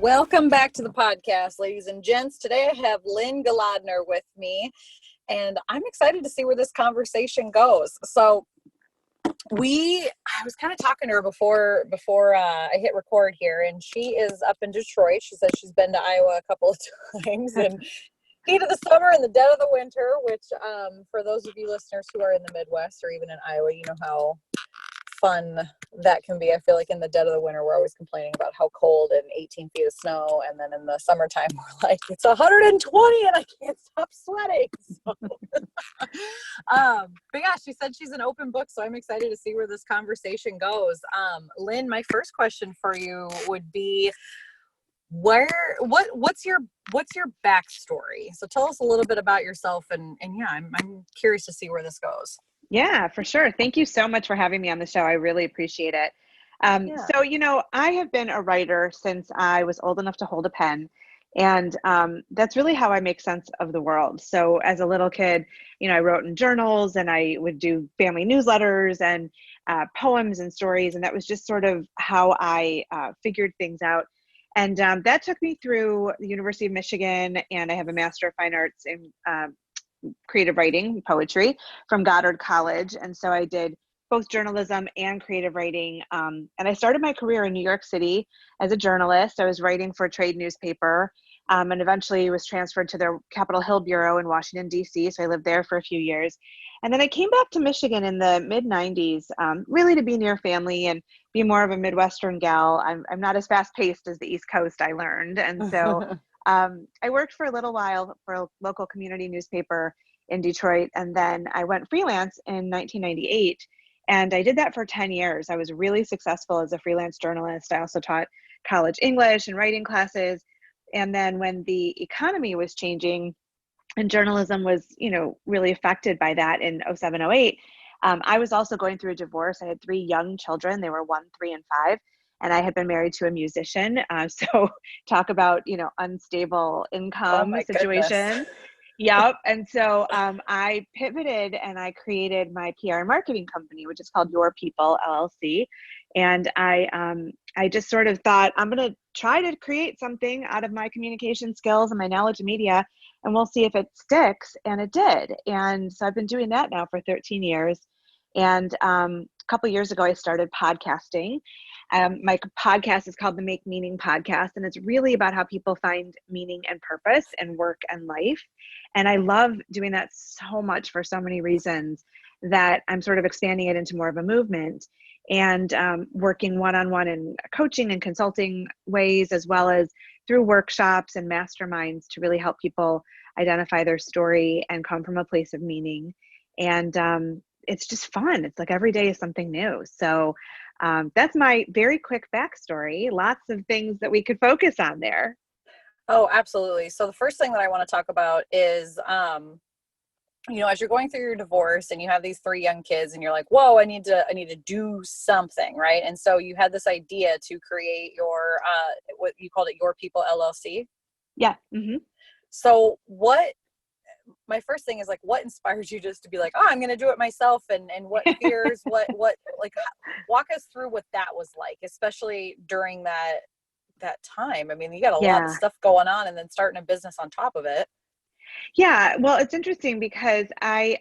Welcome back to the podcast, ladies and gents. Today I have Lynne Golodner with me, and I'm excited to see where this conversation goes. So I was kind of talking to her before I hit record here, and she is up in Detroit. She said she's been to Iowa a couple of times, and heat of the summer and the dead of the winter, which for those of you listeners who are in the Midwest or even in Iowa, you know how fun that can be. I feel like in the dead of the winter, we're always complaining about how cold and 18 feet of snow. And then in the summertime, we're like, it's 120 and I can't stop sweating. So, but yeah, she said she's an open book. So I'm excited to see where this conversation goes. Lynne, my first question for you would be, what's your backstory? So tell us a little bit about yourself and yeah, I'm curious to see where this goes. Yeah, for sure. Thank you so much for having me on the show. I really appreciate it. So, I have been a writer since I was old enough to hold a pen. And that's really how I make sense of the world. So as a little kid, I wrote in journals and I would do family newsletters and poems and stories. And that was just sort of how I figured things out. And that took me through the University of Michigan, and I have a Master of Fine Arts in creative writing, poetry from Goddard College. And so I did both journalism and creative writing. And I started my career in New York City as a journalist. I was writing for a trade newspaper and eventually was transferred to their Capitol Hill bureau in Washington, D.C. So I lived there for a few years. And then I came back to Michigan in the mid-90s, really to be near family and be more of a Midwestern gal. I'm not as fast-paced as the East Coast, I learned. And so I worked for a little while for a local community newspaper in Detroit, and then I went freelance in 1998, and I did that for 10 years. I was really successful as a freelance journalist. I also taught college English and writing classes, and then when the economy was changing and journalism was, really affected by that in 07, 08, I was also going through a divorce. I had 3 young children. They were 1, 3, and 5. And I had been married to a musician. So talk about, unstable income situation. Goodness. Yep. And so I pivoted and I created my PR and marketing company, which is called Your People LLC. And I just sort of thought, I'm going to try to create something out of my communication skills and my knowledge of media, and we'll see if it sticks. And it did. And so I've been doing that now for 13 years. And a couple of years ago, I started podcasting. My podcast is called the Make Meaning Podcast, and it's really about how people find meaning and purpose in work and life. And I love doing that so much for so many reasons that I'm sort of expanding it into more of a movement and working one-on-one in coaching and consulting ways, as well as through workshops and masterminds to really help people identify their story and come from a place of meaning. And it's just fun. It's like every day is something new. So that's my very quick backstory. Lots of things that we could focus on there. Oh, absolutely. So the first thing that I want to talk about is, as you're going through your divorce and you have these 3 young kids and you're like, whoa, I need to do something. Right. And so you had this idea to create your, what you called it, Your People LLC. Yeah. Mm-hmm. So my first thing is like, what inspired you just to be like, oh, I'm going to do it myself, and what fears, what like, walk us through what that was like, especially during that time. I mean, you got a lot of stuff going on and then starting a business on top of it. Yeah. Well, it's interesting because I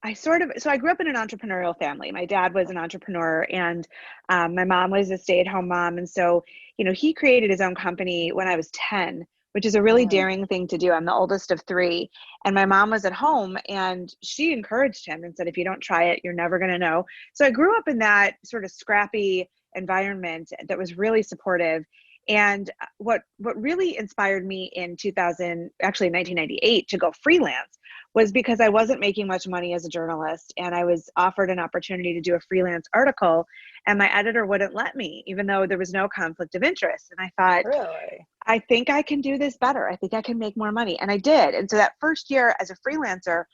grew up in an entrepreneurial family. My dad was an entrepreneur, and my mom was a stay-at-home mom. And so, he created his own company when I was 10, which is a really daring thing to do. I'm the oldest of 3. And my mom was at home and she encouraged him and said, if you don't try it, you're never going to know. So I grew up in that sort of scrappy environment that was really supportive. And what really inspired me in 1998 to go freelance was because I wasn't making much money as a journalist, and I was offered an opportunity to do a freelance article, and my editor wouldn't let me, even though there was no conflict of interest. And I thought, really? I think I can do this better. I think I can make more money. And I did. And so that first year as a freelancer,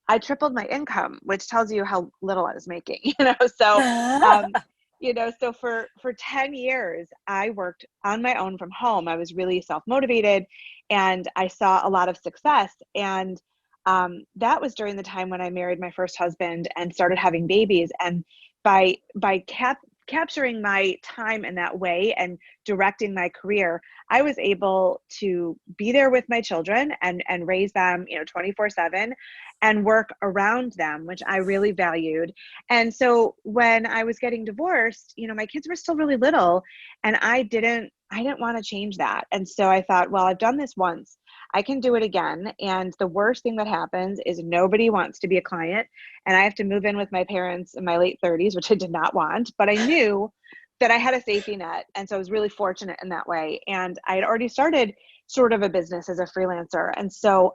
I tripled my income, which tells you how little I was making, So for 10 years, I worked on my own from home. I was really self-motivated and I saw a lot of success. And that was during the time when I married my first husband and started having babies. And by capturing my time in that way and directing my career, I was able to be there with my children and raise them, 24/7 and work around them, which I really valued. And so when I was getting divorced, my kids were still really little, and I didn't want to change that. And so I thought, well, I've done this once. I can do it again. And the worst thing that happens is nobody wants to be a client. And I have to move in with my parents in my late 30s, which I did not want, but I knew that I had a safety net. And so I was really fortunate in that way. And I had already started sort of a business as a freelancer. And so,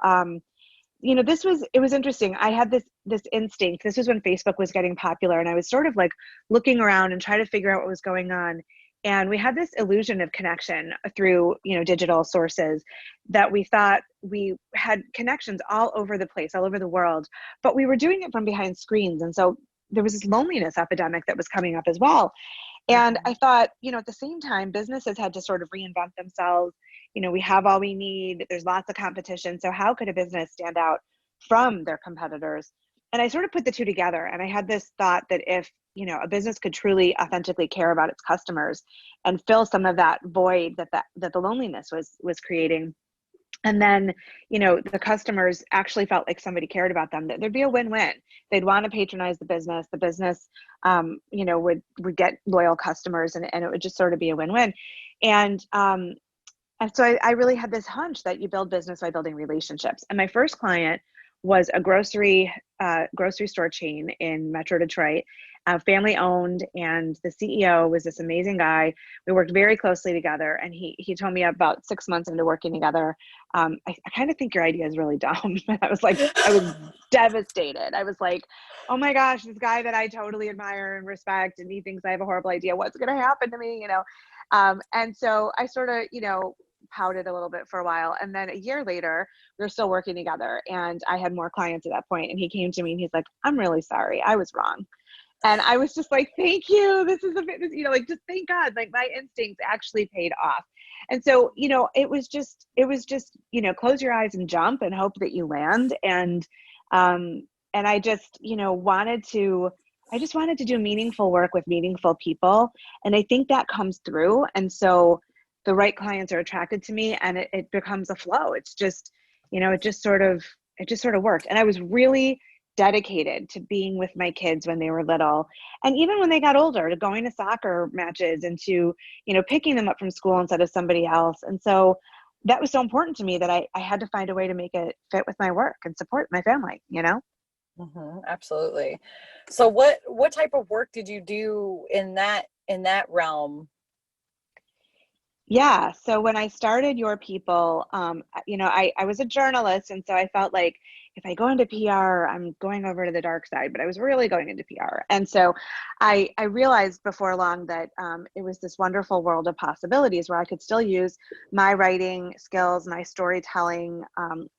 it was interesting. I had this instinct. This was when Facebook was getting popular, and I was sort of like looking around and trying to figure out what was going on. And we had this illusion of connection through, digital sources, that we thought we had connections all over the place, all over the world, but we were doing it from behind screens. And so there was this loneliness epidemic that was coming up as well. And I thought, at the same time, businesses had to sort of reinvent themselves. We have all we need. There's lots of competition. So how could a business stand out from their competitors? And I sort of put the two together. And I had this thought that if, a business could truly authentically care about its customers and fill some of that void that the loneliness was creating, and then, the customers actually felt like somebody cared about them, that there'd be a win-win. They'd want to patronize the business. The business, would get loyal customers, and it would just sort of be a win-win. And so I really had this hunch that you build business by building relationships. And my first client was a grocery store chain in Metro Detroit, family owned, and the CEO was this amazing guy. We worked very closely together, and he told me about 6 months into working together, I kind of think your idea is really dumb. I was devastated. I was like, oh my gosh, this guy that I totally admire and respect, and he thinks I have a horrible idea. What's going to happen to me? And so I sort of, pouted a little bit for a while. And then a year later, we were still working together, and I had more clients at that point. And he came to me and he's like, I'm really sorry. I was wrong. And I was just like, thank you. This is just thank God, like my instincts actually paid off. And so, it was just, close your eyes and jump and hope that you land. And I just, I just wanted to do meaningful work with meaningful people. And I think that comes through. And so the right clients are attracted to me, and it becomes a flow. It's just, it just sort of worked. And I was really dedicated to being with my kids when they were little. And even when they got older, to going to soccer matches and to, picking them up from school instead of somebody else. And so that was so important to me that I had to find a way to make it fit with my work and support my family, Absolutely. So what type of work did you do in that realm? Yeah. So when I started Your People, I was a journalist. And so I felt like if I go into PR, I'm going over to the dark side, but I was really going into PR. And so I realized before long that it was this wonderful world of possibilities where I could still use my writing skills, my storytelling,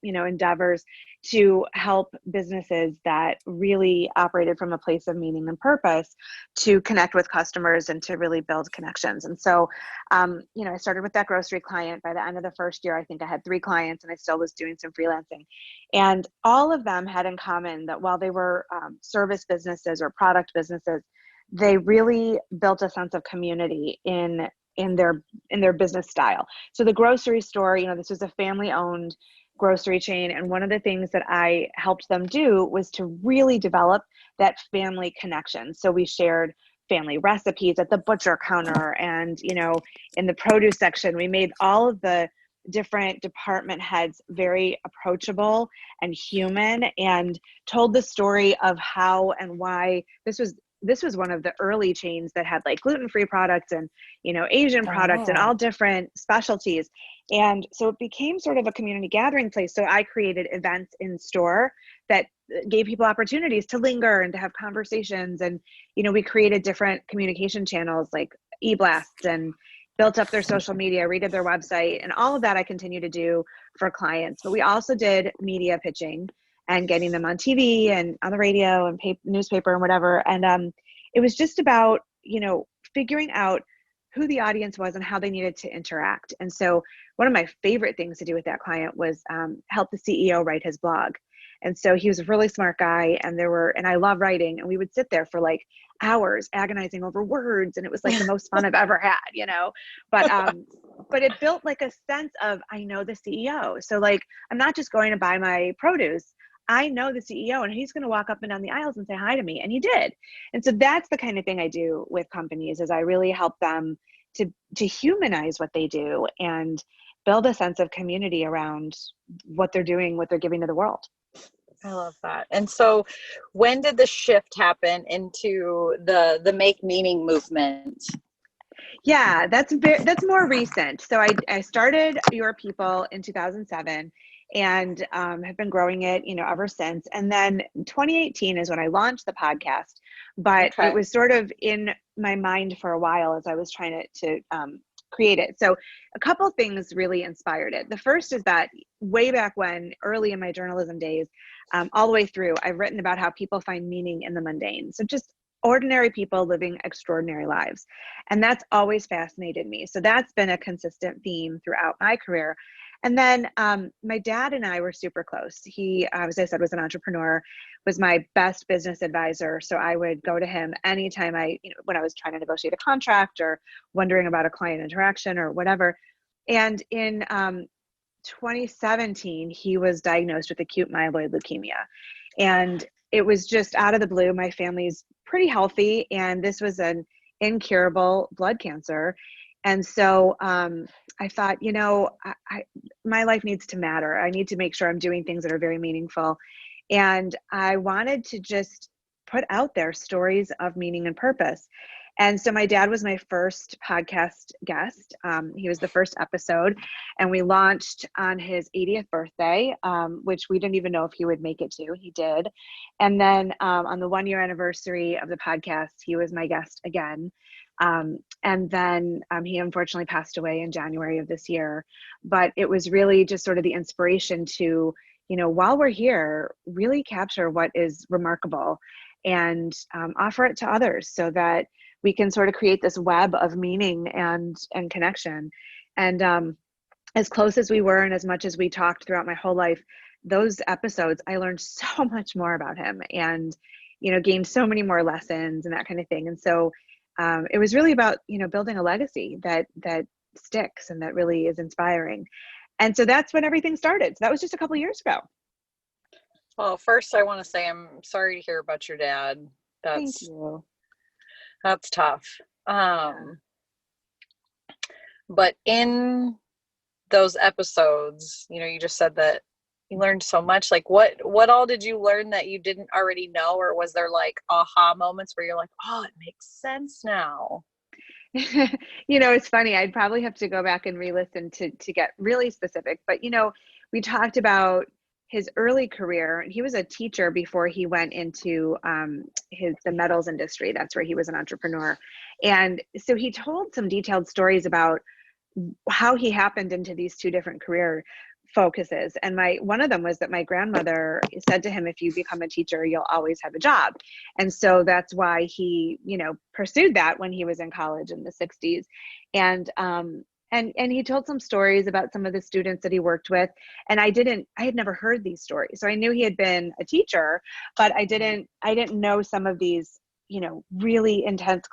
endeavors to help businesses that really operated from a place of meaning and purpose to connect with customers and to really build connections. And so, I started with that grocery client. By the end of the first year, I think I had 3 clients, and I still was doing some freelancing. And all of them had in common that while they were service businesses or product businesses, they really built a sense of community in their business style. So the grocery store, this was a family-owned grocery chain, and one of the things that I helped them do was to really develop that family connection. So we shared family recipes at the butcher counter, and in the produce section, we made all of the different department heads very approachable and human, and told the story of how and why this was one of the early chains that had like gluten-free products and Asian products and all different specialties. And so it became sort of a community gathering place. So I created events in store that gave people opportunities to linger and to have conversations. And we created different communication channels like e-blasts, and built up their social media, redid their website, and all of that I continue to do for clients. But we also did media pitching and getting them on TV and on the radio and newspaper and whatever. And it was just about, figuring out who the audience was and how they needed to interact. And so one of my favorite things to do with that client was help the CEO write his blog. And so he was a really smart guy, and I love writing, and we would sit there for like hours agonizing over words, and it was like the most fun I've ever had, but it built like a sense of, I know the CEO. So like, I'm not just going to buy my produce. I know the CEO, and he's going to walk up and down the aisles and say hi to me. And he did. And so that's the kind of thing I do with companies, is I really help them to humanize what they do and build a sense of community around what they're doing, what they're giving to the world. I love that. And so when did the shift happen into the make meaning movement? Yeah, that's more recent. So I started Your People in 2007, and have been growing it, ever since. And then 2018 is when I launched the podcast, but Okay. it was sort of in my mind for a while as I was trying to create it. So a couple things really inspired it. The first is that way back when, early in my journalism days, all the way through, I've written about how people find meaning in the mundane. So just ordinary people living extraordinary lives. And that's always fascinated me. So that's been a consistent theme throughout my career. And then my dad and I were super close. He, as I said, was an entrepreneur, was my best business advisor. So I would go to him anytime when I was trying to negotiate a contract or wondering about a client interaction or whatever. And in 2017, he was diagnosed with acute myeloid leukemia. And it was just out of the blue. My family's pretty healthy, and this was an incurable blood cancer. And so I thought, my life needs to matter. I need to make sure I'm doing things that are very meaningful. And I wanted to just put out there stories of meaning and purpose. And so my dad was my first podcast guest. He was the first episode, and we launched on his 80th birthday, which we didn't even know if he would make it to. He did. And then on the 1-year anniversary of the podcast, he was my guest again. And then he unfortunately passed away in January of this year. But it was really just sort of the inspiration to, while we're here, really capture what is remarkable and offer it to others, so that we can sort of create this web of meaning and connection. And as close as we were, and as much as we talked throughout my whole life, those episodes, I learned so much more about him, and gained so many more lessons and that kind of thing. And so it was really about building a legacy that sticks and that really is inspiring. And so that's when everything started. So that was just a couple of years ago. Well, first I want to say I'm sorry to hear about your dad. Thank you. That's tough. But in those episodes, you just said that you learned so much. Like what all did you learn that you didn't already know? Or was there like aha moments where you're like, oh, it makes sense now? It's funny. I'd probably have to go back and re-listen to get really specific. But, we talked about his early career. He was a teacher before he went into the metals industry. That's where he was an entrepreneur. And so he told some detailed stories about how he happened into these two different career focuses. And one of them was that my grandmother said to him, if you become a teacher, you'll always have a job. And so that's why he, pursued that when he was in college in the 60s. And he told some stories about some of the students that he worked with. And I had never heard these stories. So I knew he had been a teacher, but I didn't know some of these, really intense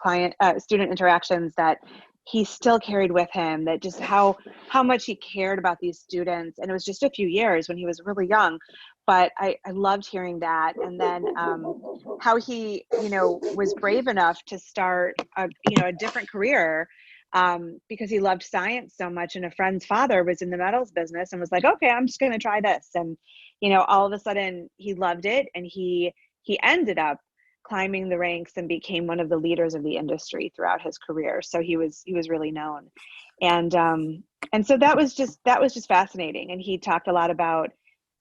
student interactions that he still carried with him, that just how much he cared about these students. And it was just a few years when he was really young, but I loved hearing that. And then how he, was brave enough to start a different career because he loved science so much. And a friend's father was in the metals business and was like, okay, I'm just going to try this. And, all of a sudden he loved it. And he ended up climbing the ranks and became one of the leaders of the industry throughout his career. So he was really known. And so that was just fascinating. And he talked a lot about,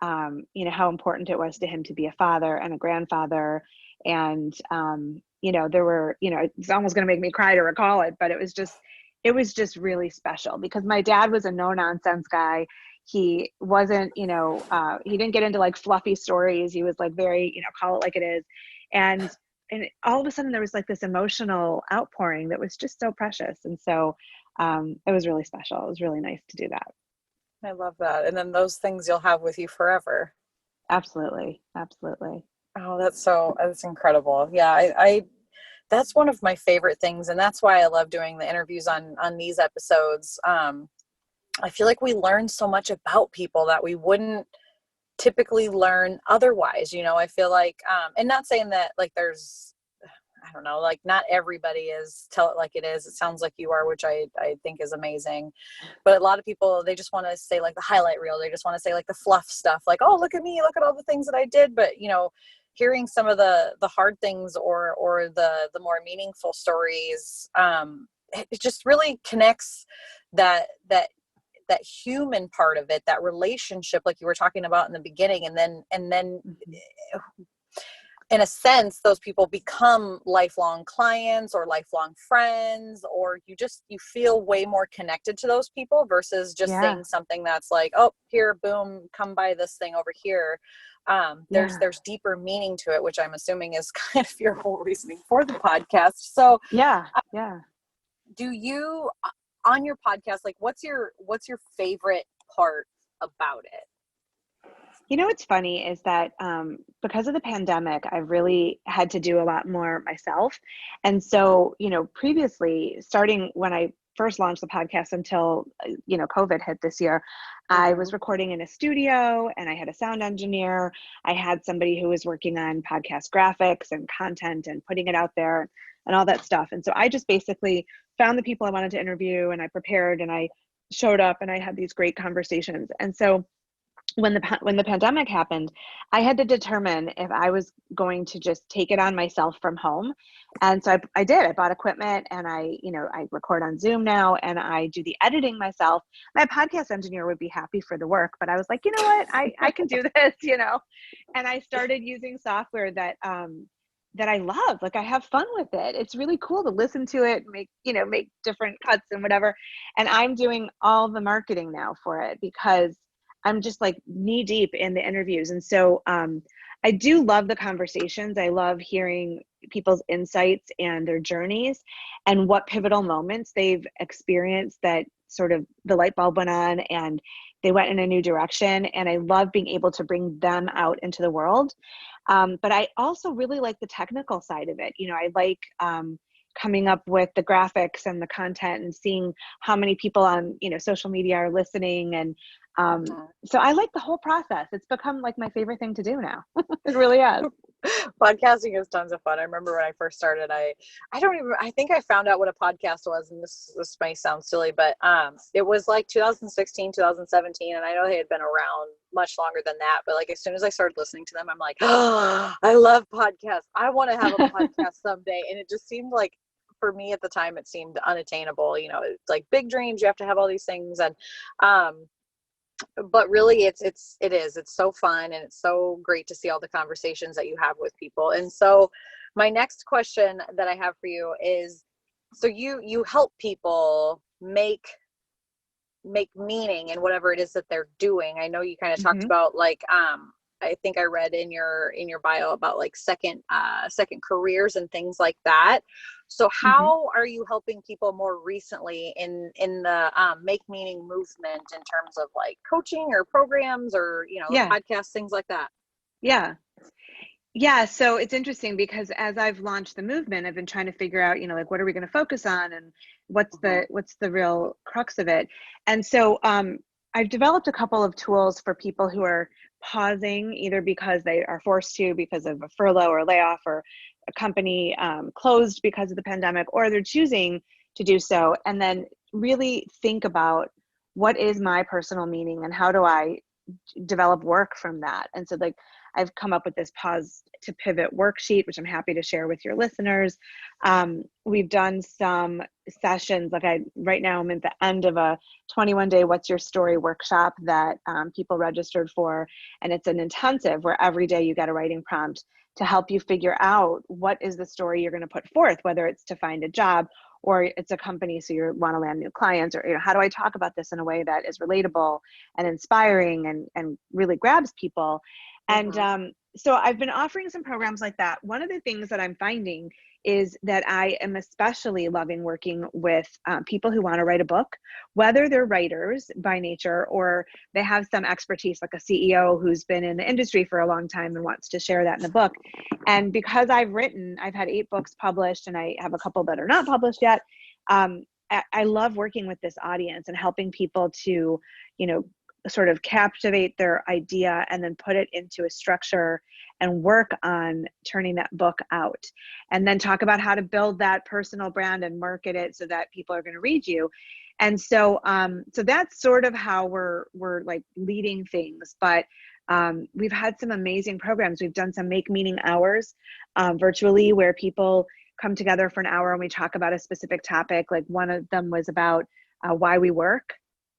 how important it was to him to be a father and a grandfather. And, there were, it's almost going to make me cry to recall it, but it was just really special because my dad was a no nonsense guy. He wasn't, he didn't get into like fluffy stories. He was like very, call it like it is. And all of a sudden there was like this emotional outpouring that was just so precious. And so it was really special. It was really nice to do that. I love that. And then those things you'll have with you forever. Absolutely. Absolutely. Oh, that's incredible. Yeah, I that's one of my favorite things, and that's why I love doing the interviews on these episodes. I feel like we learn so much about people that we wouldn't typically learn otherwise. I feel like, and not saying that like there's, I don't know, like not everybody is tell it like it is. It sounds like you are, which I think is amazing. But a lot of people, they just want to say like the highlight reel. They just want to say like the fluff stuff, like, oh, look at me, look at all the things that I did. But hearing some of the hard things or the more meaningful stories, it just really connects that human part of it, that relationship, like you were talking about in the beginning, and then in a sense, those people become lifelong clients or lifelong friends, or you feel way more connected to those people versus just Yeah. saying something that's like, oh, here, boom, come buy this thing over here. There's deeper meaning to it, which I'm assuming is kind of your whole reasoning for the podcast. So Yeah. Yeah. do you, on your podcast, like what's your favorite part about it? What's funny is that because of the pandemic, I've really had to do a lot more myself. And so, previously, starting when I first launched the podcast until, COVID hit this year, I was recording in a studio and I had a sound engineer. I had somebody who was working on podcast graphics and content and putting it out there and all that stuff. And so I just basically found the people I wanted to interview and I prepared and I showed up and I had these great conversations. And so when the pandemic happened, I had to determine if I was going to just take it on myself from home. And so I did. I bought equipment and I record on Zoom now and I do the editing myself. My podcast engineer would be happy for the work, but I was like, you know what? I can do this, And I started using software that I love. Like I have fun with it. It's really cool to listen to it, make different cuts and whatever. And I'm doing all the marketing now for it because I'm just like knee deep in the interviews. And so I do love the conversations. I love hearing people's insights and their journeys and what pivotal moments they've experienced that sort of the light bulb went on and they went in a new direction. And I love being able to bring them out into the world. But I also really like the technical side of it. I like coming up with the graphics and the content and seeing how many people on, social media are listening. And so I like the whole process. It's become like my favorite thing to do now. It really has. Podcasting is tons of fun. I remember when I first started, I think I found out what a podcast was, and this may sound silly, but it was like 2016, 2017, and I know they had been around much longer than that, but like as soon as I started listening to them, I'm like, oh, I love podcasts. I want to have a podcast someday. And it just seemed like, for me at the time, it seemed unattainable. It's like big dreams, you have to have all these things. And but really it's so fun, and it's so great to see all the conversations that you have with people. And so my next question that I have for you is, so you help people make meaning in whatever it is that they're doing. I know you kind of talked about like I think I read in your bio about like second careers and things like that. So how are you helping people more recently in the make meaning movement in terms of like coaching or programs or, podcasts, things like that? Yeah. Yeah. So it's interesting because as I've launched the movement, I've been trying to figure out, like, what are we going to focus on and what's the real crux of it. And so I've developed a couple of tools for people who are pausing either because they are forced to because of a furlough or a layoff or a company closed because of the pandemic, or they're choosing to do so, and then really think about what is my personal meaning and how do I develop work from that. And so like I've come up with this pause to pivot worksheet, which I'm happy to share with your listeners. We've done some sessions, like right now I'm at the end of a 21-day What's Your Story workshop that people registered for. And it's an intensive where every day you get a writing prompt to help you figure out what is the story you're going to put forth, whether it's to find a job or it's a company, so you want to land new clients, or how do I talk about this in a way that is relatable and inspiring and really grabs people. And so I've been offering some programs like that. One of the things that I'm finding is that I am especially loving working with people who want to write a book, whether they're writers by nature or they have some expertise, like a CEO who's been in the industry for a long time and wants to share that in the book. And because I've had 8 books published and I have a couple that are not published yet. I love working with this audience and helping people to, sort of captivate their idea and then put it into a structure and work on turning that book out, and then talk about how to build that personal brand and market it so that people are going to read you. And so, so that's sort of how we're like leading things. But we've had some amazing programs. We've done some Make Meaning Hours virtually, where people come together for an hour and we talk about a specific topic. Like one of them was about why we work.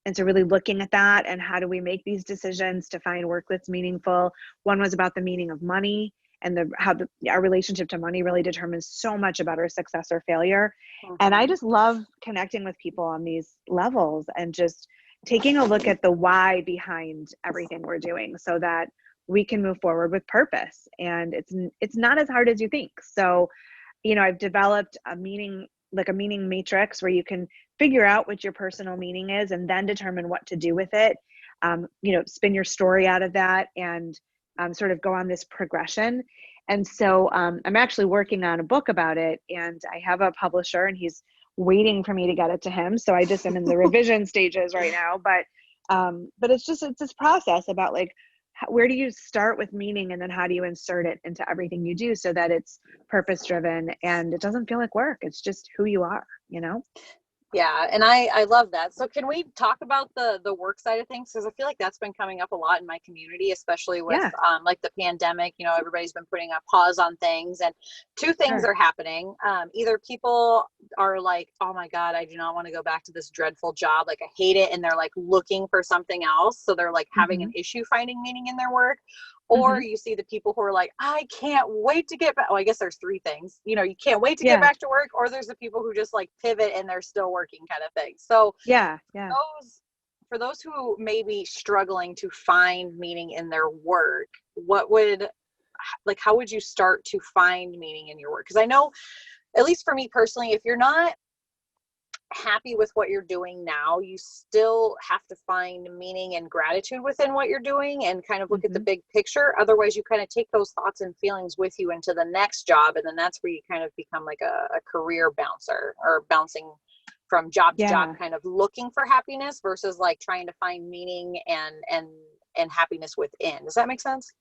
And so really looking at that and how do we make these decisions to find work that's meaningful. One was about the meaning of money and how our relationship to money really determines so much about our success or failure. Mm-hmm. And I just love connecting with people on these levels and just taking a look at the why behind everything we're doing so that we can move forward with purpose. And it's not as hard as you think. So, I've developed a meaning matrix where you can figure out what your personal meaning is and then determine what to do with it. Spin your story out of that and sort of go on this progression. And so I'm actually working on a book about it, and I have a publisher and he's waiting for me to get it to him. So I just am in the revision stages right now, but it's this process about like, where do you start with meaning and then how do you insert it into everything you do so that it's purpose driven and it doesn't feel like work. It's just who you are, Yeah. And I love that. So can we talk about the work side of things? Because I feel like that's been coming up a lot in my community, especially with like the pandemic. Everybody's been putting a pause on things, and 2 things are happening. Either people are like, oh my God, I do not want to go back to this dreadful job. Like I hate it. And they're like looking for something else. So they're like having an issue finding meaning in their work. Or you see the people who are like, I can't wait to get back. Oh, I guess there's 3 things. You can't wait to get back to work. Or there's the people who just like pivot and they're still working kind of thing. So for those who may be struggling to find meaning in their work, how would you start to find meaning in your work? Because I know, at least for me personally, if you're not happy with what you're doing now, you still have to find meaning and gratitude within what you're doing and kind of look at the big picture. Otherwise, you kind of take those thoughts and feelings with you into the next job. And then that's where you kind of become like a career bouncer, or bouncing from job to job, kind of looking for happiness versus like trying to find meaning and happiness within. Does that make sense?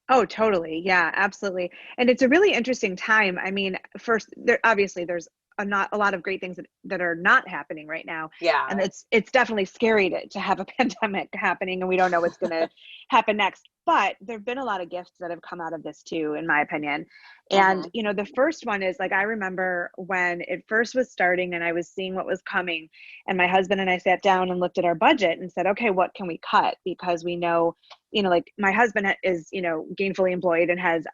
Oh, totally. Yeah, absolutely. And it's a really interesting time. I mean, first, there's not a lot of great things that are not happening right now. Yeah. And it's definitely scary to have a pandemic happening and we don't know what's going to happen next. But there've been a lot of gifts that have come out of this too, in my opinion. And, the first one is like, I remember when it first was starting and I was seeing what was coming, and my husband and I sat down and looked at our budget and said, okay, what can we cut? Because we know, like my husband is, gainfully employed and has,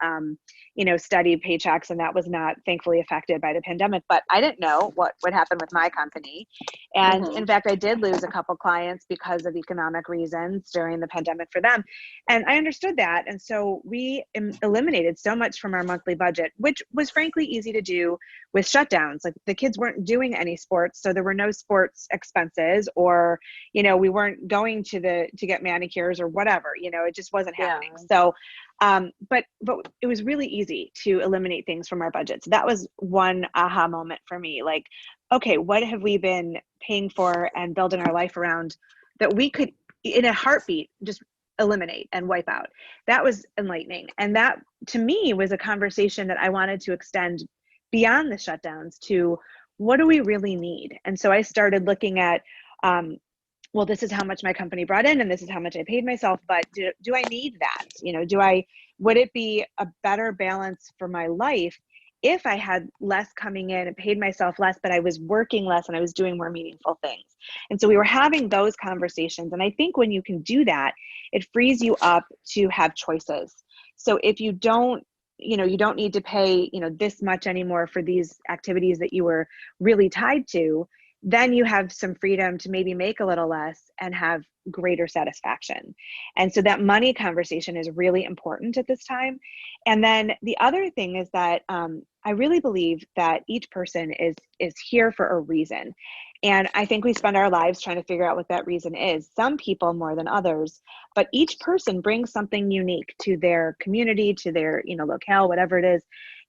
steady paychecks, and that was not thankfully affected by the pandemic, but I didn't know what would happen with my company. And in fact, I did lose a couple clients because of economic reasons during the pandemic for them. And I understood that. And so we eliminated so much from our monthly budget, which was frankly easy to do with shutdowns. Like the kids weren't doing any sports, so there were no sports expenses, or, we weren't going to get manicures or whatever, it just wasn't happening. So, but it was really easy to eliminate things from our budget. So that was one aha moment for me. Like, okay, what have we been paying for and building our life around that we could, in a heartbeat, just eliminate and wipe out? That was enlightening. And that to me was a conversation that I wanted to extend beyond the shutdowns to what do we really need? And so I started looking at, well, this is how much my company brought in and this is how much I paid myself, but do I need that? Would it be a better balance for my life if I had less coming in and paid myself less, but I was working less and I was doing more meaningful things? And so we were having those conversations. And I think when you can do that, it frees you up to have choices. So if you don't need to pay, this much anymore for these activities that you were really tied to, then you have some freedom to maybe make a little less and have greater satisfaction. And so that money conversation is really important at this time. And then the other thing is that I really believe that each person is here for a reason. And I think we spend our lives trying to figure out what that reason is. Some people more than others, but each person brings something unique to their community, to their, locale, whatever it is.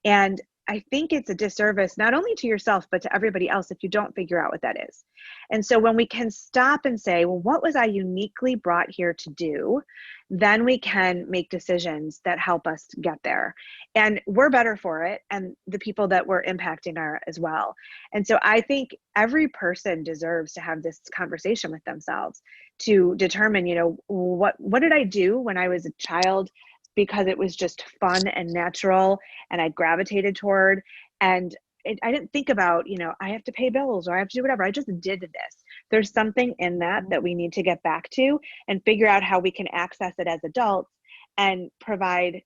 And I think it's a disservice, not only to yourself, but to everybody else if you don't figure out what that is. And so when we can stop and say, well, what was I uniquely brought here to do? Then we can make decisions that help us get there. And we're better for it. And the people that we're impacting are as well. And so I think every person deserves to have this conversation with themselves to determine, what did I do when I was a child because it was just fun and natural and I gravitated toward, and I didn't think about, I have to pay bills or I have to do whatever. I just did this. There's something in that we need to get back to and figure out how we can access it as adults and provide,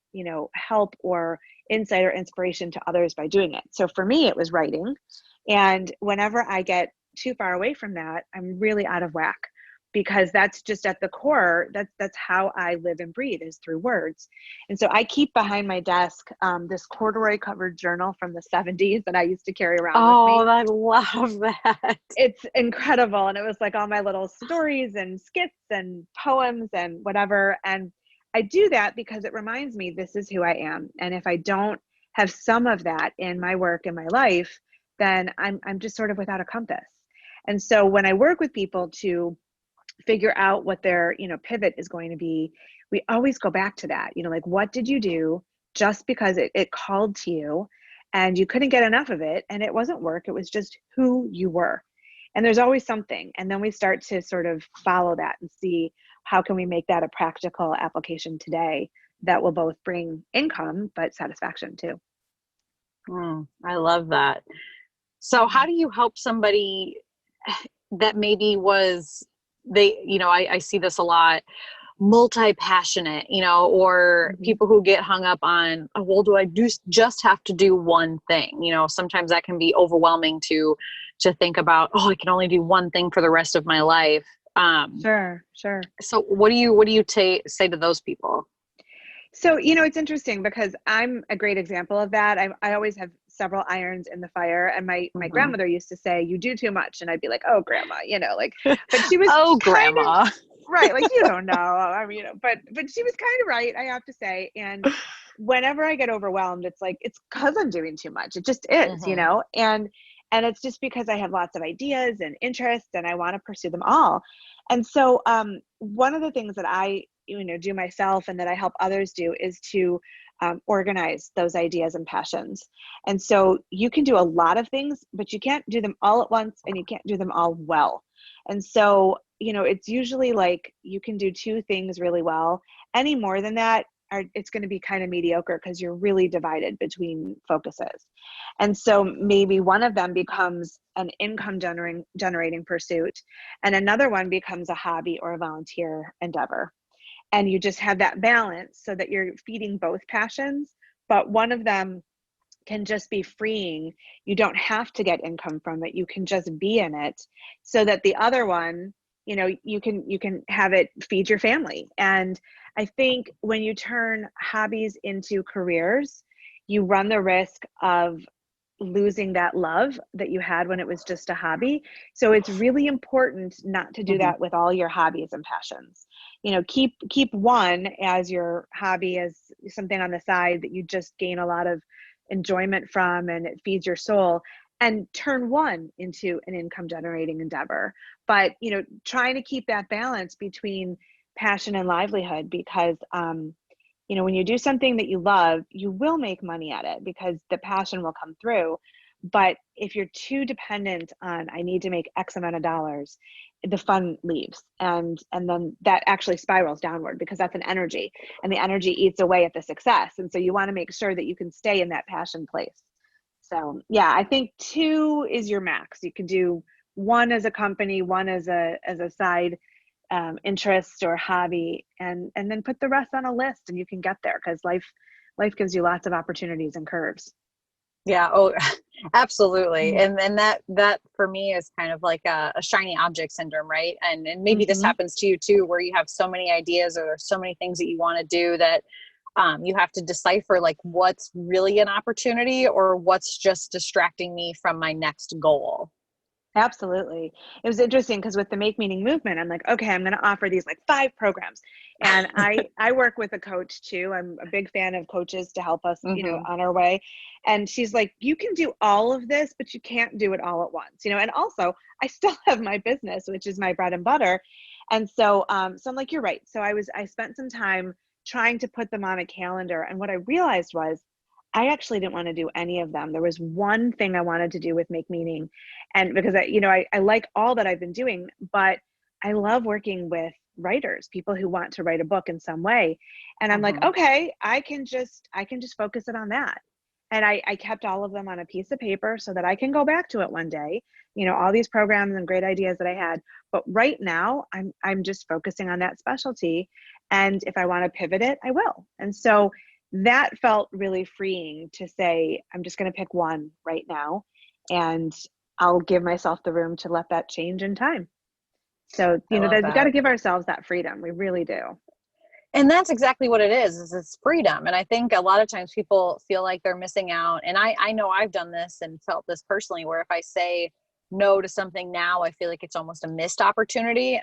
help or insight or inspiration to others by doing it. So for me, it was writing. And whenever I get too far away from that, I'm really out of whack, because that's just at the core, that's how I live and breathe, is through words. And so I keep behind my desk this corduroy covered journal from the 70s that I used to carry around with me. Oh, I love that. It's incredible. And it was like all my little stories and skits and poems and whatever. And I do that because it reminds me this is who I am. And if I don't have some of that in my work and my life, then I'm just sort of without a compass. And so when I work with people to figure out what their, pivot is going to be, we always go back to that, like, what did you do just because it called to you and you couldn't get enough of it and it wasn't work, it was just who you were. And there's always something. And then we start to sort of follow that and see how can we make that a practical application today that will both bring income, but satisfaction too. I love that. So how do you help somebody that maybe was, I see this a lot, multi-passionate, or people who get hung up on, oh, well, do I just have to do one thing? Sometimes that can be overwhelming to think about, oh, I can only do one thing for the rest of my life. Sure. So what do you say to those people? So, it's interesting because I'm a great example of that. I always have several irons in the fire. And my grandmother used to say, you do too much. And I'd be like, oh, grandma, but she was, oh, grandma. Right. Like, you don't know. I mean, but she was kind of right, I have to say. And whenever I get overwhelmed, it's like, it's because I'm doing too much. It just is, and it's just because I have lots of ideas and interests and I want to pursue them all. And so one of the things that I, do myself and that I help others do is to organize those ideas and passions. And so you can do a lot of things, but you can't do them all at once and you can't do them all well. And so, it's usually like you can do two things really well. Any more than that, it's going to be kind of mediocre because you're really divided between focuses. And so maybe one of them becomes an income generating pursuit and another one becomes a hobby or a volunteer endeavor. And you just have that balance so that you're feeding both passions, but one of them can just be freeing. You don't have to get income from it. You can just be in it so that the other one, you can have it feed your family. And I think when you turn hobbies into careers, you run the risk of losing that love that you had when it was just a hobby. So it's really important not to do that with all your hobbies and passions. Keep one as your hobby, as something on the side that you just gain a lot of enjoyment from and it feeds your soul, and turn one into an income generating endeavor. But, trying to keep that balance between passion and livelihood, because when you do something that you love, you will make money at it because the passion will come through. But if you're too dependent on, I need to make X amount of dollars, the fun leaves. And then that actually spirals downward because that's an energy, and the energy eats away at the success. And so you want to make sure that you can stay in that passion place. So yeah, I think two is your max. You can do one as a company, one as a side interest or hobby, and then put the rest on a list and you can get there, because life gives you lots of opportunities and curves. Yeah. Oh, absolutely. And that for me is kind of like a shiny object syndrome, right? And maybe this happens to you too, where you have so many ideas or there's so many things that you want to do that You have to decipher like what's really an opportunity or what's just distracting me from my next goal. Absolutely. It was interesting because with the Make Meaning movement, I'm like, okay, I'm going to offer these like 5 programs. And I work with a coach too. I'm a big fan of coaches to help us, Mm-hmm. on our way. And she's like, you can do all of this, but you can't do it all at once, and also I still have my business, which is my bread and butter. And so, so I'm like, you're right. So I spent some time trying to put them on a calendar. And what I realized was I actually didn't want to do any of them. There was one thing I wanted to do with Make Meaning. And because I like all that I've been doing, but I love working with writers, people who want to write a book in some way. And I'm like, Mm-hmm. okay, I can just focus it on that. And I kept all of them on a piece of paper so that I can go back to it one day, all these programs and great ideas that I had. But right now I'm just focusing on that specialty. And if I want to pivot it, I will. And so that felt really freeing to say, I'm just going to pick one right now. And I'll give myself the room to let that change in time. So, I love we've got to that. give ourselves that freedom. We really do. And that's exactly what it is it's freedom. And I think a lot of times people feel like they're missing out. And I know I've done this and felt this personally, where if I say no to something now, I feel like it's almost a missed opportunity.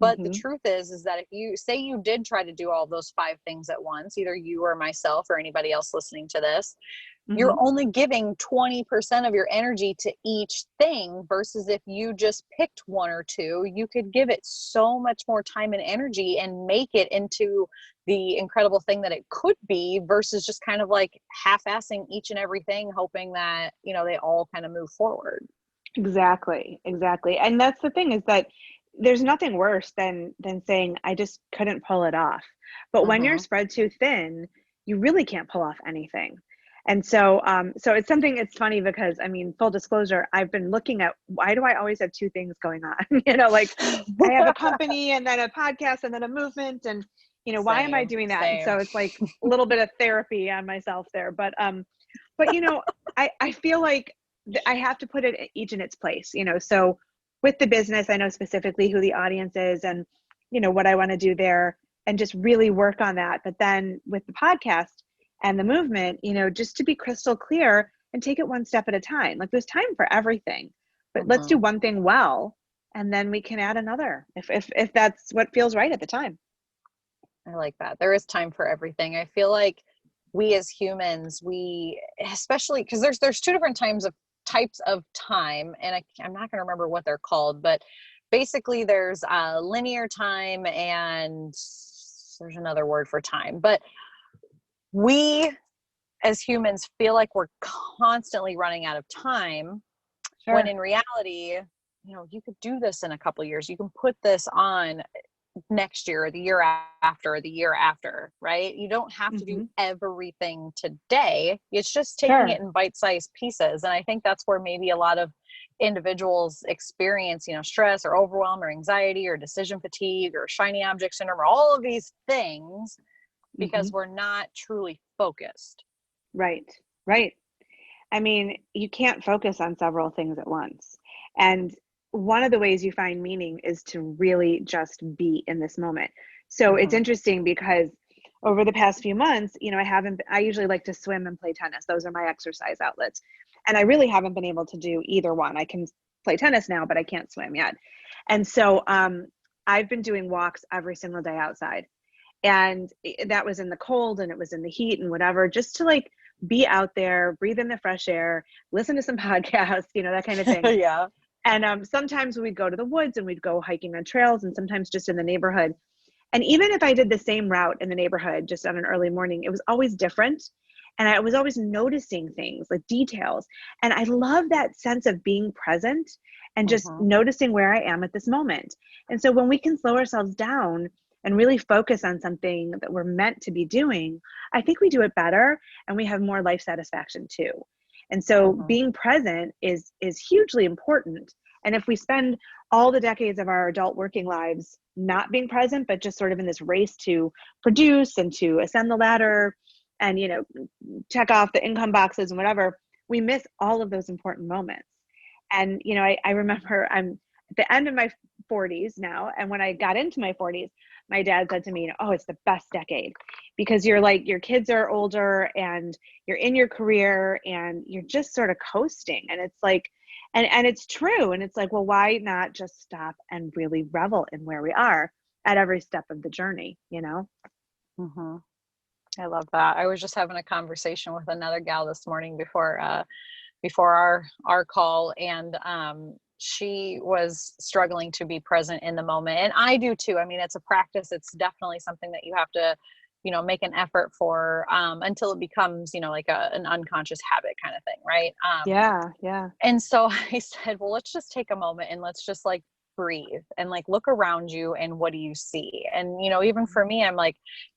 But the Mm-hmm. truth is that if you say you did try to do all those 5 things at once, either you or myself or anybody else listening to this, you're Mm-hmm. only giving 20% of your energy to each thing, versus if you just picked one or two, you could give it so much more time and energy and make it into the incredible thing that it could be, versus just kind of like half-assing each and everything, hoping that, they all kind of move forward. Exactly. Exactly. And that's the thing, is that there's nothing worse than saying I just couldn't pull it off. But when you're Mm-hmm. spread too thin, you really can't pull off anything. And so so it's something. It's funny because, I mean, full disclosure, I've been looking at, why do I always have 2 things going on? Like I have a company and then a podcast and then a movement, and why am I Same, doing that? And same. so it's like a little bit of therapy on myself there. But I feel like I have to put it each in its place. So with the business, I know specifically who the audience is and what I want to do there, and just really work on that. But then with the podcast and the movement, just to be crystal clear and take it one step at a time. Like there's time for everything, but let's do Mm-hmm. one thing well, and then we can add another if that's what feels right at the time. I like that. There is time for everything. I feel like we as humans, we especially because there's 2 different types of time, and I'm not going to remember what they're called, but basically there's linear time and there's another word for time. But we as humans feel like we're constantly running out of time, when Sure. in reality, you could do this in a couple of years. You can put this on next year or the year after or the year after, right? You don't have to do Hmm. everything today. It's just taking it Sure. in bite-sized pieces. And I think that's where maybe a lot of individuals experience, stress or overwhelm or anxiety or decision fatigue or shiny object syndrome or all of these things, Hmm. because we're not truly focused. Right. Right. I mean, you can't focus on several things at once. And one of the ways you find meaning is to really just be in this moment. So it's Mm-hmm. interesting because over the past few months, I usually like to swim and play tennis. Those are my exercise outlets. And I really haven't been able to do either one. I can play tennis now, but I can't swim yet. And so I've been doing walks every single day outside. And that was in the cold and it was in the heat and whatever, just to like be out there, breathe in the fresh air, listen to some podcasts, that kind of thing. Yeah. And sometimes we'd go to the woods and we'd go hiking on trails, and sometimes just in the neighborhood. And even if I did the same route in the neighborhood just on an early morning, it was always different. And I was always noticing things like details. And I love that sense of being present and just Mm-hmm. noticing where I am at this moment. And so when we can slow ourselves down and really focus on something that we're meant to be doing, I think we do it better and we have more life satisfaction too. And so Mm-hmm. being present is hugely important. And if we spend all the decades of our adult working lives not being present, but just sort of in this race to produce and to ascend the ladder and, check off the income boxes and whatever, we miss all of those important moments. And, I remember I'm at the end of my 40s now. And when I got into my 40s, my dad said to me, oh, it's the best decade because you're like, your kids are older and you're in your career and you're just sort of coasting. And it's like, and it's true. And it's like, well, why not just stop and really revel in where we are at every step of the journey, you know? Mm-hmm. I love that. I was just having a conversation with another gal this morning before our call, and she was struggling to be present in the moment, and I do too. I mean, it's a practice. It's definitely something that you have to, make an effort for, until it becomes, like an unconscious habit kind of thing, right? Yeah. Yeah. And so I said, well, let's just take a moment and let's just like breathe and like look around you, and what do you see? And even for me, I'm like,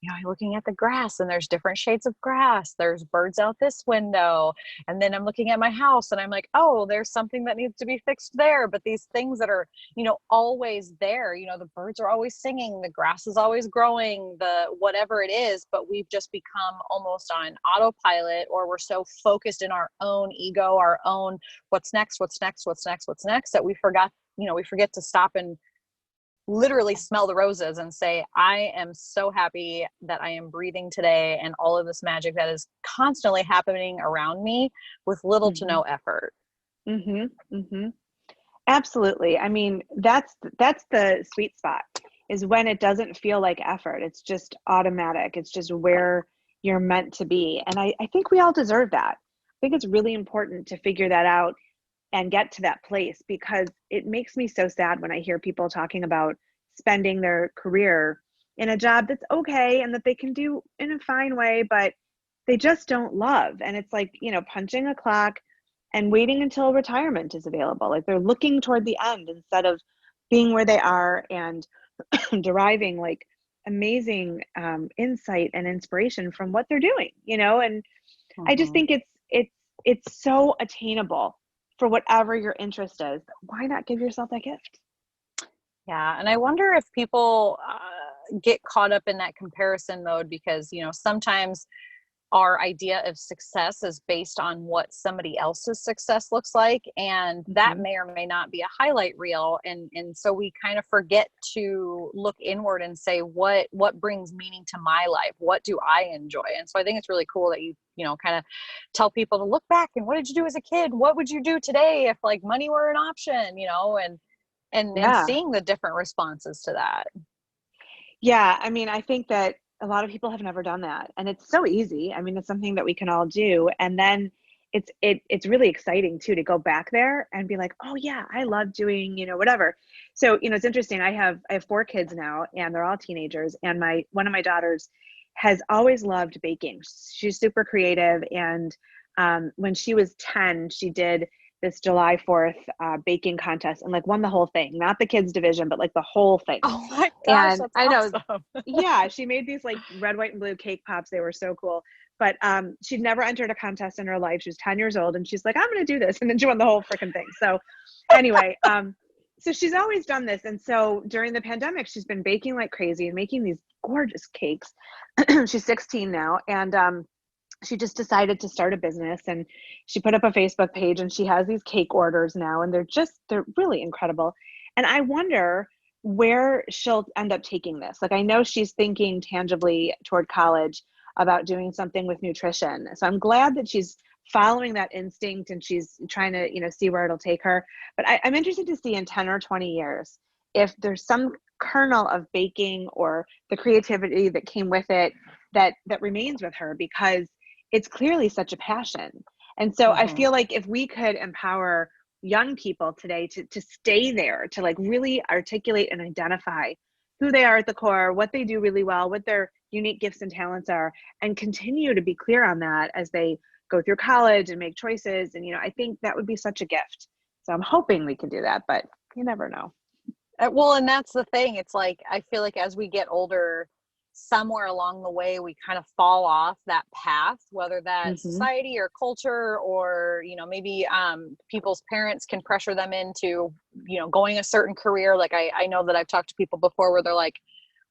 I'm looking at the grass, and there's different shades of grass, there's birds out this window, and then I'm looking at my house, and I'm like, oh, there's something that needs to be fixed there. But these things that are always there, the birds are always singing, the grass is always growing, the whatever it is, but we've just become almost on autopilot, or we're so focused in our own ego, our own what's next, that we forget to stop and literally smell the roses and say, I am so happy that I am breathing today, and all of this magic that is constantly happening around me with little to no effort. Mm-hmm. Mm-hmm. Absolutely. I mean, that's the sweet spot, is when it doesn't feel like effort. It's just automatic. It's just where you're meant to be. And I think we all deserve that. I think it's really important to figure that out and get to that place, because it makes me so sad when I hear people talking about spending their career in a job that's okay and that they can do in a fine way, but they just don't love. And it's like, punching a clock and waiting until retirement is available. Like, they're looking toward the end instead of being where they are and deriving like amazing insight and inspiration from what they're doing, and I just Mm-hmm. think it's so attainable for whatever your interest is. Why not give yourself that gift? Yeah. And I wonder if people get caught up in that comparison mode because, sometimes our idea of success is based on what somebody else's success looks like. And that Mm-hmm. may or may not be a highlight reel. And so we kind of forget to look inward and say, what brings meaning to my life? What do I enjoy? And so I think it's really cool that you kind of tell people to look back and what did you do as a kid? What would you do today if like money were an option, and Yeah. seeing the different responses to that. Yeah. I mean, I think that a lot of people have never done that. And it's so easy. I mean, it's something that we can all do. And then it's really exciting too to go back there and be like, oh yeah, I love doing, whatever. So, it's interesting. I have 4 kids now, and they're all teenagers. And one of my daughters has always loved baking. She's super creative. And when she was 10, she did this July 4th baking contest and like won the whole thing, not the kids division, but like the whole thing. Oh my gosh, And that's I know, awesome. yeah, she made these like red, white, and blue cake pops. They were so cool. But she'd never entered a contest in her life. She was 10 years old, and she's like, I'm going to do this. And then she won the whole freaking thing. So anyway, so she's always done this. And so during the pandemic, she's been baking like crazy and making these gorgeous cakes. She's 16 now. And she just decided to start a business, and she put up a Facebook page, and she has these cake orders now, and they're really incredible. And I wonder where she'll end up taking this. Like, I know she's thinking tangibly toward college about doing something with nutrition. So I'm glad that she's following that instinct and she's trying to, see where it'll take her. But I'm interested to see in 10 or 20 years if there's some kernel of baking or the creativity that came with it that remains with her, because it's clearly such a passion. And so I Mm-hmm. feel like if we could empower young people today to stay there, to like really articulate and identify who they are at the core, what they do really well, what their unique gifts and talents are, and continue to be clear on that as they go through college and make choices. And, I think that would be such a gift. So I'm hoping we can do that, but you never know. Well, and that's the thing. It's like, I feel like as we get older, somewhere along the way, we kind of fall off that path, whether that's Mm-hmm. society or culture, or, maybe people's parents can pressure them into, going a certain career. Like I know that I've talked to people before where they're like,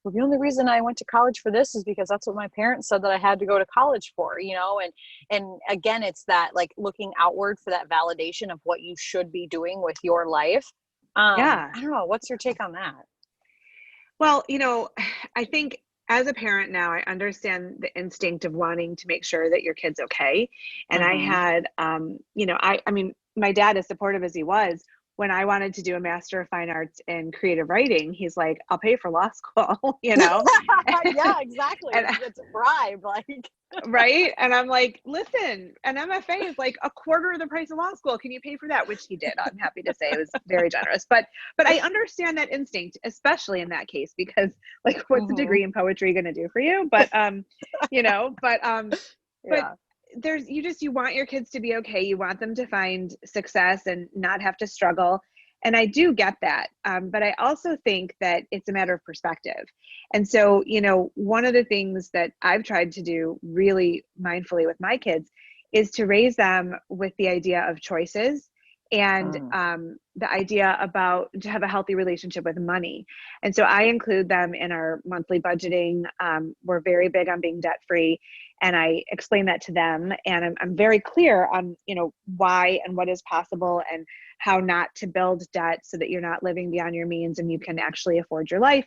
well, the only reason I went to college for this is because that's what my parents said that I had to go to college for, and again, it's that like looking outward for that validation of what you should be doing with your life. Yeah. I don't know. What's your take on that? Well, I think as a parent now, I understand the instinct of wanting to make sure that your kid's okay. And I Mm-hmm. had, I mean, my dad, as supportive as he was, when I wanted to do a Master of Fine Arts in creative writing, he's like, I'll pay for law school, you know? Yeah, exactly. And It's a bribe, like. right. And I'm like, listen, an MFA is like a quarter of the price of law school. Can you pay for that? Which he did. I'm happy to say it was very generous. But I understand that instinct, especially in that case, because like what's a Mm-hmm. degree in poetry going to do for you? But but Yeah. there's you want your kids to be okay. You want them to find success and not have to struggle. And I do get that. But I also think that it's a matter of perspective. And so, one of the things that I've tried to do really mindfully with my kids is to raise them with the idea of choices and Mm. the idea about to have a healthy relationship with money. And so I include them in our monthly budgeting. We're very big on being debt free. And I explain that to them. And I'm very clear on, why and what is possible and how not to build debt so that you're not living beyond your means and you can actually afford your life.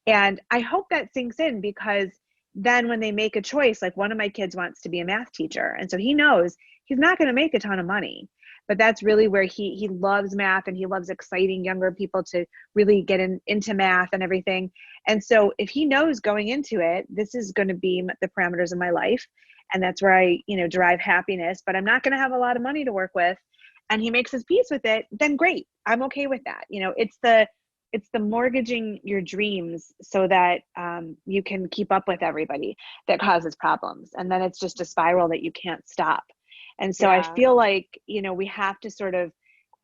And I hope that sinks in, because then when they make a choice, like one of my kids wants to be a math teacher. And so he knows he's not going to make a ton of money, but that's really where he loves math and he loves exciting younger people to really get into math and everything. And so if he knows going into it, this is going to be the parameters of my life, and that's where I, derive happiness, but I'm not going to have a lot of money to work with, and he makes his peace with it, then great. I'm okay with that. It's the mortgaging your dreams so that you can keep up with everybody that causes problems. And then it's just a spiral that you can't stop. And so I Yeah. feel like, we have to sort of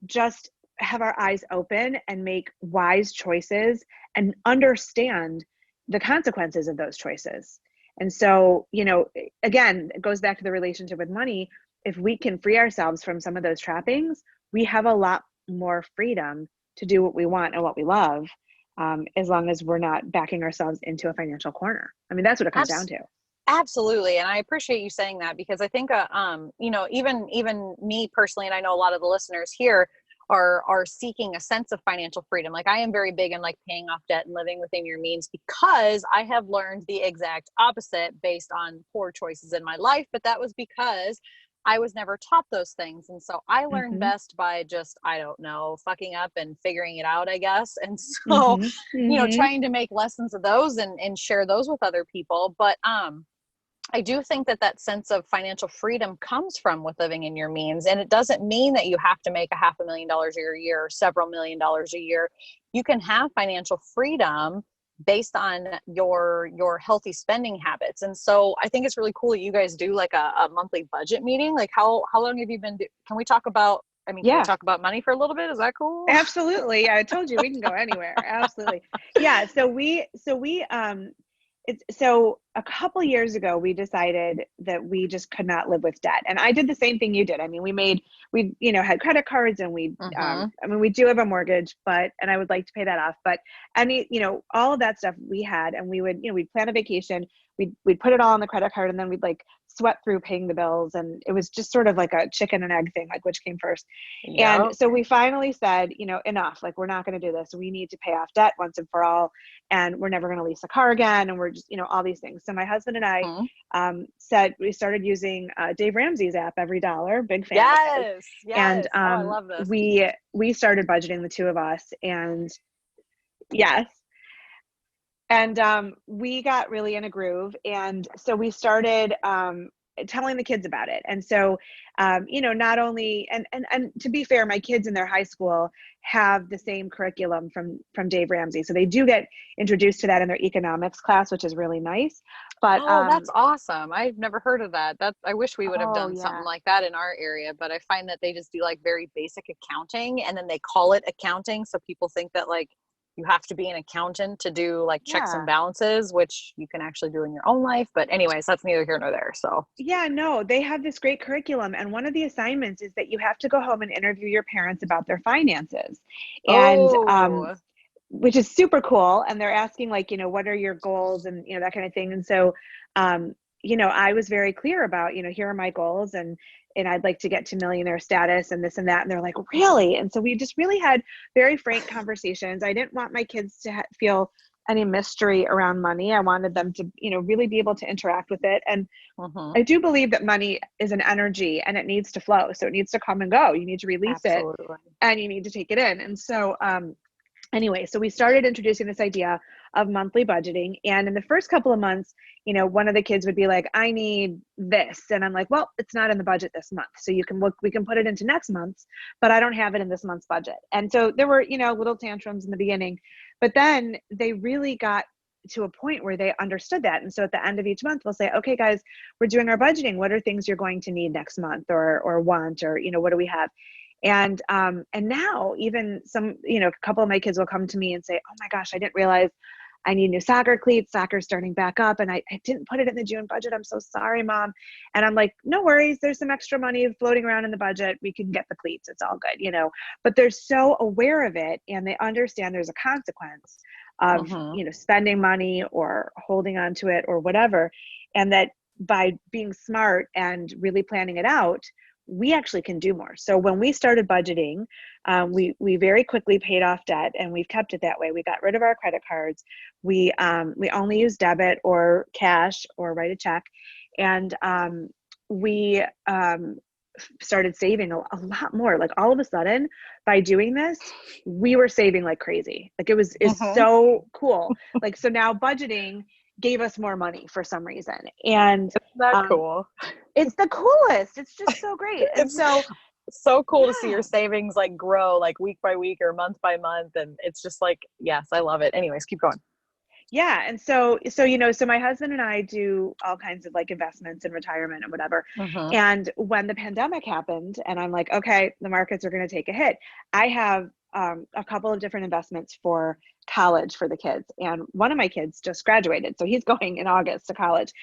just have our eyes open and make wise choices and understand the consequences of those choices. And so, again, it goes back to the relationship with money. If we can free ourselves from some of those trappings, we have a lot more freedom to do what we want and what we love, as long as we're not backing ourselves into a financial corner. I mean, that's what it comes down to. Absolutely. And I appreciate you saying that, because I think, even me personally, and I know a lot of the listeners here are seeking a sense of financial freedom. Like, I am very big in like paying off debt and living within your means, because I have learned the exact opposite based on poor choices in my life. But that was because I was never taught those things. And so I learned Mm-hmm. best by just, I don't know, fucking up and figuring it out, I guess. And so, Mm-hmm. Mm-hmm. trying to make lessons of those and share those with other people. But, I do think that sense of financial freedom comes from with living in your means. And it doesn't mean that you have to make $500,000 a year or several $1,000,000 a year. You can have financial freedom based on your healthy spending habits. And so I think it's really cool that you guys do like a monthly budget meeting. Like, how long have you been can we talk about, can we Yeah, talk about money for a little bit? Is that cool? absolutely. I told you we can go anywhere. Absolutely. Yeah. So a couple years ago, we decided that we just could not live with debt. And I did the same thing you did. I mean, had credit cards, and Mm-hmm. we do have a mortgage, and I would like to pay that off. But all of that stuff we had, and we'd plan a vacation, we'd put it all on the credit card, and then we'd like sweat through paying the bills. And it was just sort of like a chicken and egg thing, like which came first. And Yep. so we finally said, enough, like we're not going to do this. We need to pay off debt once and for all. And we're never going to lease a car again. And we're just, all these things. So my husband and I said we started using Dave Ramsey's app, Every Dollar, big fan of his. Yes. And Yes. Oh, I love this. we started budgeting, the two of us. And yes. And we got really in a groove. And so we started telling the kids about it. And so, not only, and to be fair, my kids in their high school have the same curriculum from Dave Ramsey. So they do get introduced to that in their economics class, which is really nice. But Oh, that's awesome. I've never heard of that. I wish we would have oh done something yeah, like that in our area, but I find that they just do like very basic accounting, and then they call it accounting. So people think that like you have to be an accountant to do like checks and yeah. balances, which you can actually do in your own life. But anyways, that's neither here nor there. So, Yeah, no, they have this great curriculum. And one of the assignments is that you have to go home and interview your parents about their finances. And oh, which is super cool. And they're asking like, what are your goals and, that kind of thing. And so, I was very clear about, here are my goals, and I'd like to get to millionaire status and this and that. And they're like, really? And so we just really had very frank conversations. I didn't want my kids to feel any mystery around money. I wanted them to, really be able to interact with it. And Mm-hmm. I do believe that money is an energy and it needs to flow. So it needs to come and go. You need to release it Absolutely. and you need to take it in. And so, anyway, so we started introducing this idea of monthly budgeting. And in the first couple of months, one of the kids would be like, I need this. And I'm like, well, it's not in the budget this month. So we can put it into next month's, but I don't have it in this month's budget. And so there were, little tantrums in the beginning, but then they really got to a point where they understood that. And so at the end of each month, we'll say, okay, guys, we're doing our budgeting. What are things you're going to need next month or want, or, what do we have? And now even some, a couple of my kids will come to me and say, oh my gosh, I didn't realize I need new soccer cleats. Soccer's starting back up and I didn't put it in the June budget. I'm so sorry, Mom. And I'm like, no worries. There's some extra money floating around in the budget. We can get the cleats. It's all good, but they're so aware of it and they understand there's a consequence of, Mm-hmm. spending money or holding on to it or whatever. And that by being smart and really planning it out, we actually can do more. So when we started budgeting, we very quickly paid off debt, and we've kept it that way. We got rid of our credit cards. We only use debit or cash or write a check, and we started saving a lot more. Like all of a sudden, by doing this, we were saving like crazy. Like it's Mm-hmm. so cool. Like so now budgeting gave us more money for some reason, and Isn't that cool? it's the coolest. It's just so great. And It's so, so cool to see yeah, your savings like grow like week by week or month by month. And it's just like, yes, I love it. Anyways, keep going. yeah. And so my husband and I do all kinds of like investments and retirement and whatever. Mm-hmm. And when the pandemic happened and I'm like, okay, the markets are going to take a hit. I have a couple of different investments for college for the kids. And one of my kids just graduated. So he's going in August to college.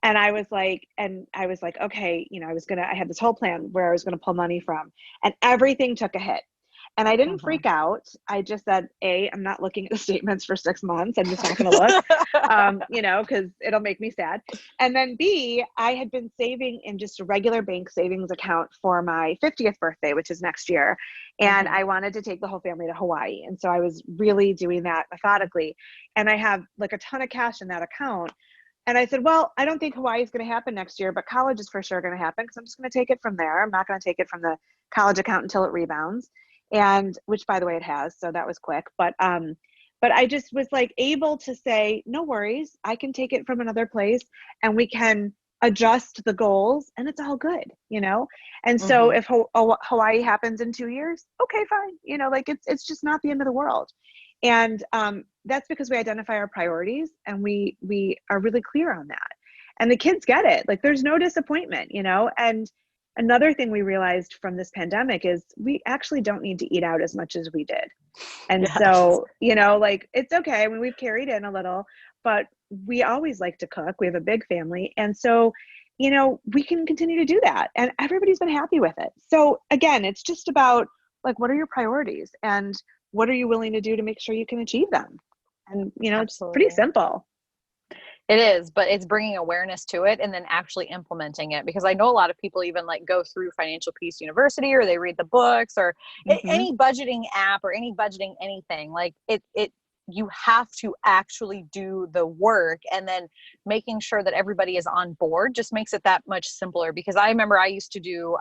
And I was like, okay, I had this whole plan where I was going to pull money from, and everything took a hit. And I didn't Mm-hmm. freak out. I just said, I'm not looking at the statements for 6 months. I'm just not going to look, because it'll make me sad. And then B, I had been saving in just a regular bank savings account for my 50th birthday, which is next year. And Mm-hmm. I wanted to take the whole family to Hawaii. And so I was really doing that methodically. And I have like a ton of cash in that account. And I said, well, I don't think Hawaii is going to happen next year, but college is for sure going to happen because I'm just going to take it from there. I'm not going to take it from the college account until it rebounds. And which, by the way, it has. So that was quick. But I just was like able to say, no worries. I can take it from another place and we can adjust the goals and it's all good. And so Mm-hmm. if Hawaii happens in 2 years, okay, fine. Like it's just not the end of the world. And that's because we identify our priorities and we are really clear on that. And the kids get it. Like there's no disappointment. And another thing we realized from this pandemic is we actually don't need to eat out as much as we did. And Yes. so, like it's okay. I mean, we've carried in a little, but we always like to cook. We have a big family. And so, we can continue to do that. And everybody's been happy with it. So again, it's just about like, what are your priorities and what are you willing to do to make sure you can achieve them? And, it's pretty Absolutely. simple. It is, but it's bringing awareness to it and then actually implementing it, because I know a lot of people even like go through Financial Peace University or they read the books or Hmm. any budgeting app or any budgeting anything. Like it you have to actually do the work, and then making sure that everybody is on board just makes it that much simpler. Because I remember I used to do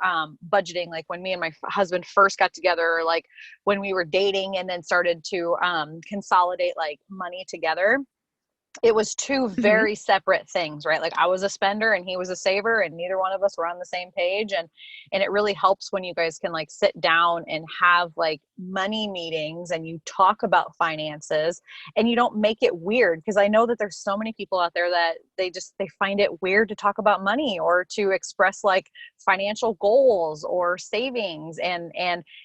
budgeting like when me and my husband first got together, or like when we were dating and then started to consolidate like money together. It was two Hmm. very separate things, right? Like I was a spender and he was a saver, and neither one of us were on the same page. And it really helps when you guys can like sit down and have like money meetings and you talk about finances and you don't make it weird. Because I know that there's so many people out there that they find it weird to talk about money or to express like financial goals or savings. And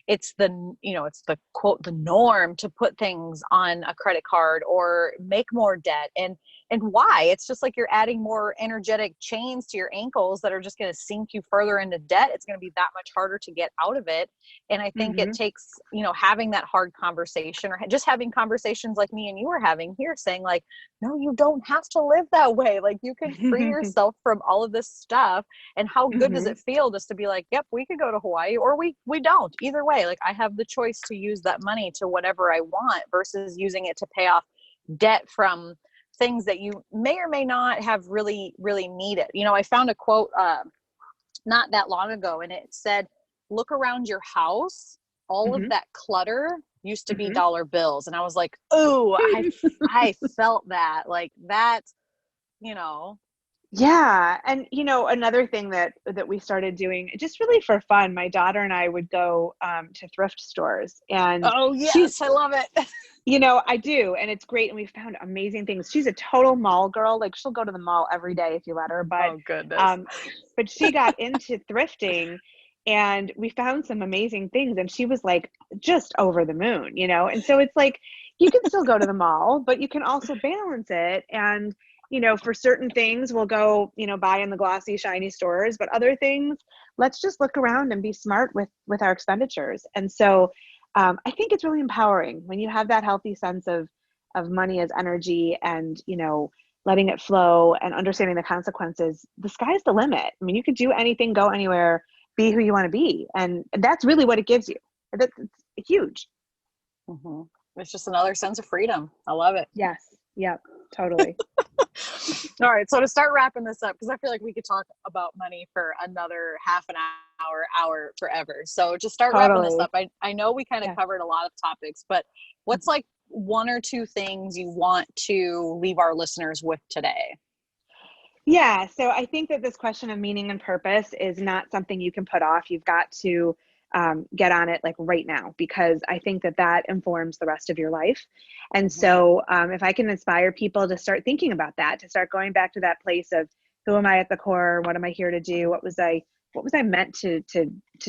it's it's the quote, the norm to put things on a credit card or make more debt. And why? It's just like you're adding more energetic chains to your ankles that are just going to sink you further into debt. It's going to be that much harder to get out of it. And I think it Hmm. takes, having that hard conversation, or just having conversations like me and you are having here, saying like, no, you don't have to live that way. Like you can free yourself from all of this stuff. And how good does Hmm. it feel just to be like, yep, we could go to Hawaii, or we don't. Either way, like I have the choice to use that money to whatever I want versus using it to pay off debt from things that you may or may not have really, really needed. You know, I found a quote not that long ago, and it said, look around your house, all of that clutter used to be dollar bills. And I was like, oh, I felt that, like that, you know. Yeah. And, you know, another thing that we started doing just really for fun, my daughter and I would go to thrift stores, and oh yes, I love it. You know, I do. And it's great. And we found amazing things. She's a total mall girl. Like, she'll go to the mall every day if you let her. But, oh goodness. But she got into thrifting, and we found some amazing things. And she was like just over the moon, you know? And so it's like, you can still go to the mall, but you can also balance it. And, you know, for certain things we'll go, you know, buy in the glossy, shiny stores, but other things, let's just look around and be smart with our expenditures. And so, I think it's really empowering when you have that healthy sense of money as energy, and, you know, letting it flow and understanding the consequences. The sky's the limit. I mean, you could do anything, go anywhere, be who you want to be. And that's really what it gives you. It's huge. Mm-hmm. It's just another sense of freedom. I love it. Yes. Yep. Totally. All right. So to start wrapping this up, because I feel like we could talk about money for another half an hour forever. So just start wrapping this up. I know we kind of covered a lot of topics, but what's like one or two things you want to leave our listeners with today? Yeah. So I think that this question of meaning and purpose is not something you can put off. You've got to get on it like right now, because I think that informs the rest of your life. And so if I can inspire people to start thinking about that, to start going back to that place of who am I at the core? What am I here to do? What was I meant to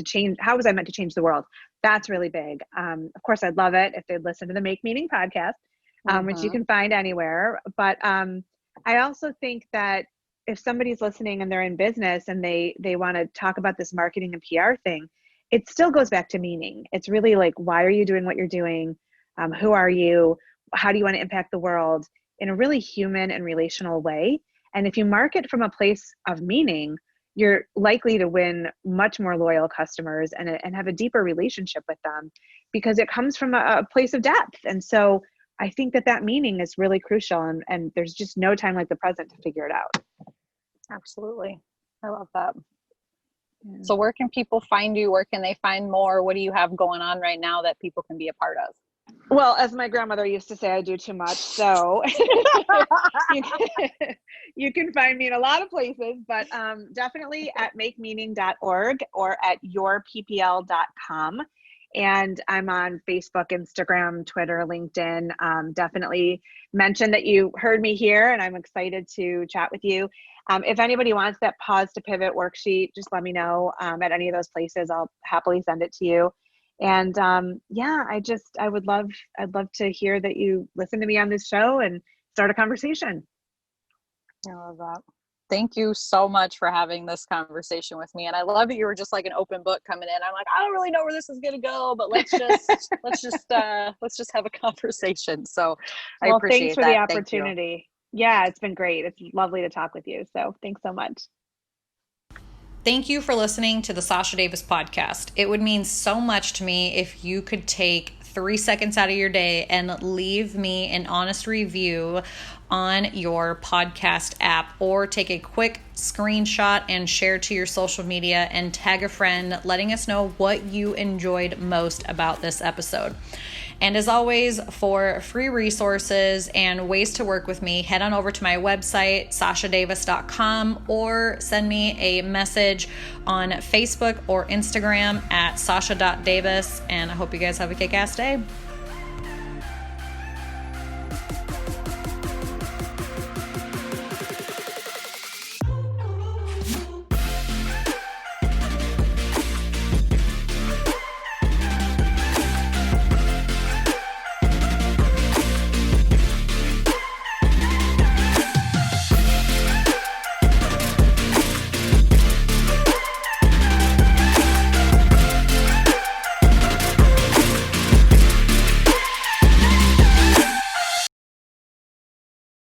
change? How was I meant to change the world? That's really big. Of course, I'd love it if they'd listen to the Make Meaning podcast, which you can find anywhere. But I also think that if somebody's listening and they're in business and they want to talk about this marketing and PR thing, it still goes back to meaning. It's really like, why are you doing what you're doing? Who are you? How do you want to impact the world in a really human and relational way? And if you market from a place of meaning, you're likely to win much more loyal customers and have a deeper relationship with them, because it comes from a place of depth. And so I think that meaning is really crucial, and there's just no time like the present to figure it out. Absolutely. I love that. So where can people find you? Where can they find more? What do you have going on right now that people can be a part of? Well, as my grandmother used to say, I do too much. So you can find me in a lot of places, but definitely at makemeaning.org or at yourppl.com. And I'm on Facebook, Instagram, Twitter, LinkedIn. Definitely mention that you heard me here, and I'm excited to chat with you. If anybody wants that Pause to Pivot worksheet, just let me know at any of those places. I'll happily send it to you. And I'd love to hear that you listen to me on this show and start a conversation. I love that. Thank you so much for having this conversation with me. And I love that you were just like an open book coming in. I'm like, I don't really know where this is going to go, but let's just have a conversation. So I appreciate thanks for the opportunity. Yeah, it's been great. It's lovely to talk with you. So thanks so much. Thank you for listening to the Sasha Davis podcast. It would mean so much to me if you could take 3 seconds out of your day and leave me an honest review on your podcast app, or take a quick screenshot and share to your social media and tag a friend, letting us know what you enjoyed most about this episode. And as always, for free resources and ways to work with me, head on over to my website, sashadavis.com, or send me a message on Facebook or Instagram at sasha.davis. And I hope you guys have a kick-ass day.